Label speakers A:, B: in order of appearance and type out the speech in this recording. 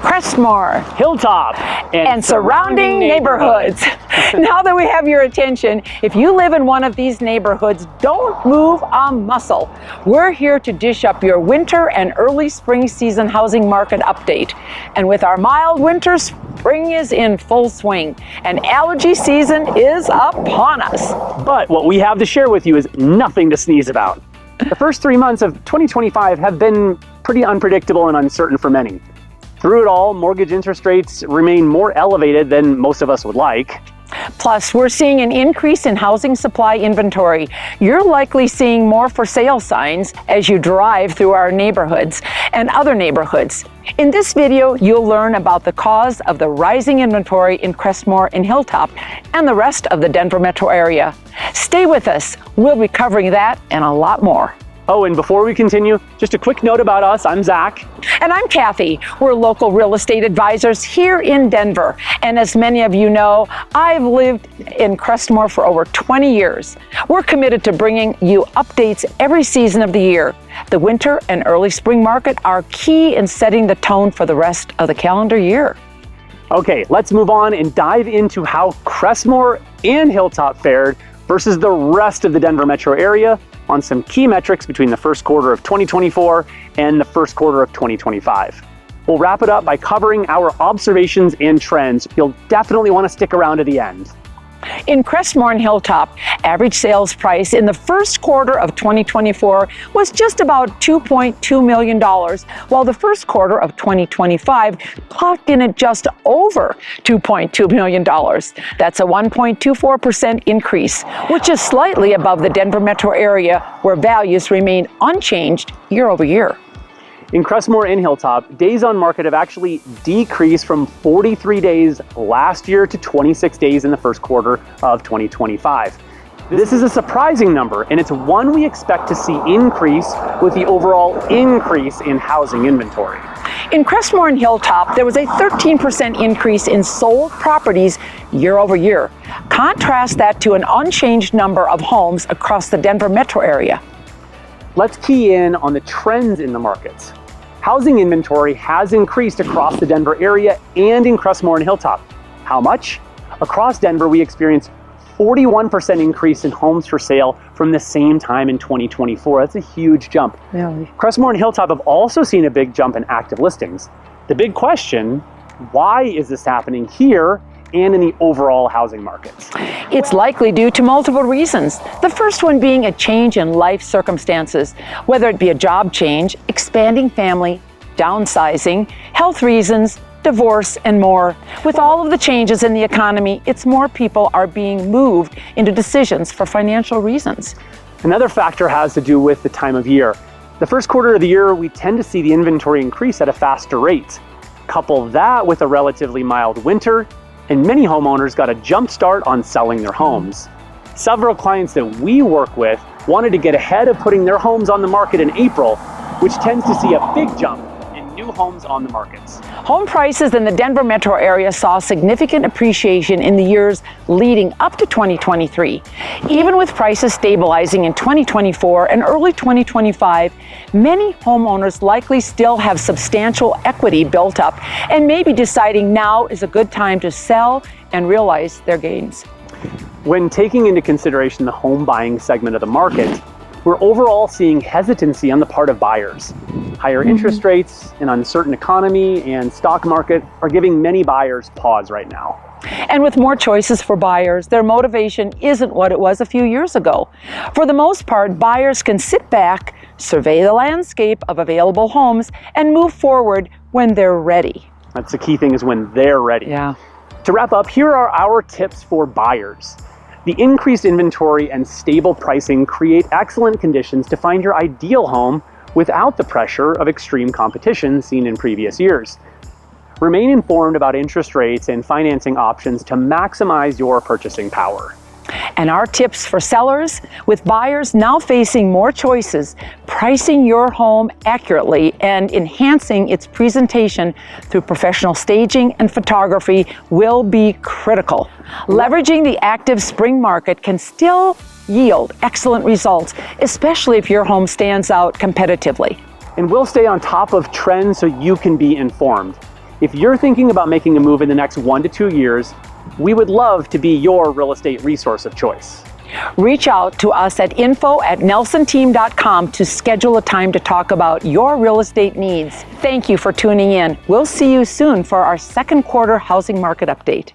A: Crestmoor,
B: Hilltop,
A: and surrounding neighborhoods. Now that we have your attention, if you live in one of these neighborhoods, don't move a muscle. We're here to dish up your winter and early spring season housing market update. And with our mild winter, spring is in full swing, and allergy season is upon us.
B: But what we have to share with you is nothing to sneeze about. The first 3 months of 2025 have been pretty unpredictable and uncertain for many. Through it all, mortgage interest rates remain more elevated than most of us would like.
A: Plus, we're seeing an increase in housing supply inventory. You're likely seeing more for sale signs as you drive through our neighborhoods and other neighborhoods. In this video, you'll learn about the cause of the rising inventory in Crestmoor and Hilltop and the rest of the Denver metro area. Stay with us. We'll be covering that and a lot more.
B: Oh, and before we continue, just a quick note about us. I'm Zach.
A: And I'm Kathy. We're local real estate advisors here in Denver. And as many of you know, I've lived in Crestmoor for over 20 years. We're committed to bringing you updates every season of the year. The winter and early spring market are key in setting the tone for the rest of the calendar year.
B: Okay, let's move on and dive into how Crestmoor and Hilltop fared versus the rest of the Denver metro area on some key metrics between the first quarter of 2024 and the first quarter of 2025. We'll wrap it up by covering our observations and trends. You'll definitely want to stick around to the end.
A: In Crestmoor and Hilltop, average sales price in the first quarter of 2024 was just about $2.2 million, while the first quarter of 2025 clocked in at just over $2.2 million. That's a 1.24% increase, which is slightly above the Denver metro area, where values remain unchanged year over year.
B: In Crestmoor and Hilltop, days on market have actually decreased from 43 days last year to 26 days in the first quarter of 2025. This is a surprising number, and it's one we expect to see increase with the overall increase in housing inventory.
A: In Crestmoor and Hilltop, there was a 13% increase in sold properties year over year. Contrast that to an unchanged number of homes across the Denver metro area.
B: Let's key in on the trends in the markets. Housing inventory has increased across the Denver area and in Crestmoor and Hilltop. How much? Across Denver, we experienced 41% increase in homes for sale from the same time in 2024. That's a huge jump.
A: Really?
B: Crestmoor and Hilltop have also seen a big jump in active listings. The big question, why is this happening here and in the overall housing markets?
A: It's likely due to multiple reasons. The first one being a change in life circumstances, whether it be a job change, expanding family, downsizing, health reasons, divorce, and more. With all of the changes in the economy, it's more people are being moved into decisions for financial reasons.
B: Another factor has to do with the time of year. The first quarter of the year, we tend to see the inventory increase at a faster rate. Couple that with a relatively mild winter, and many homeowners got a jump start on selling their homes. Several clients that we work with wanted to get ahead of putting their homes on the market in April, which tends to see a big jump in new homes on the markets.
A: Home prices in the Denver metro area saw significant appreciation in the years leading up to 2023. Even with prices stabilizing in 2024 and early 2025, many homeowners likely still have substantial equity built up and may be deciding now is a good time to sell and realize their gains.
B: When taking into consideration the home buying segment of the market, we're overall seeing hesitancy on the part of buyers. Higher interest rates, an uncertain economy, and stock market are giving many buyers pause right now.
A: And with more choices for buyers, their motivation isn't what it was a few years ago. For the most part, buyers can sit back, survey the landscape of available homes, and move forward when they're ready.
B: That's the key thing, is when they're ready.
A: Yeah.
B: To wrap up, here are our tips for buyers. The increased inventory and stable pricing create excellent conditions to find your ideal home without the pressure of extreme competition seen in previous years. Remain informed about interest rates and financing options to maximize your purchasing power.
A: And our tips for sellers, with buyers now facing more choices, pricing your home accurately and enhancing its presentation through professional staging and photography will be critical. Leveraging the active spring market can still yield excellent results, especially if your home stands out competitively.
B: And we'll stay on top of trends so you can be informed. If you're thinking about making a move in the next 1 to 2 years, we would love to be your real estate resource of choice.
A: Reach out to us at info@nelsonteam.com to schedule a time to talk about your real estate needs. Thank you for tuning in. We'll see you soon for our second quarter housing market update.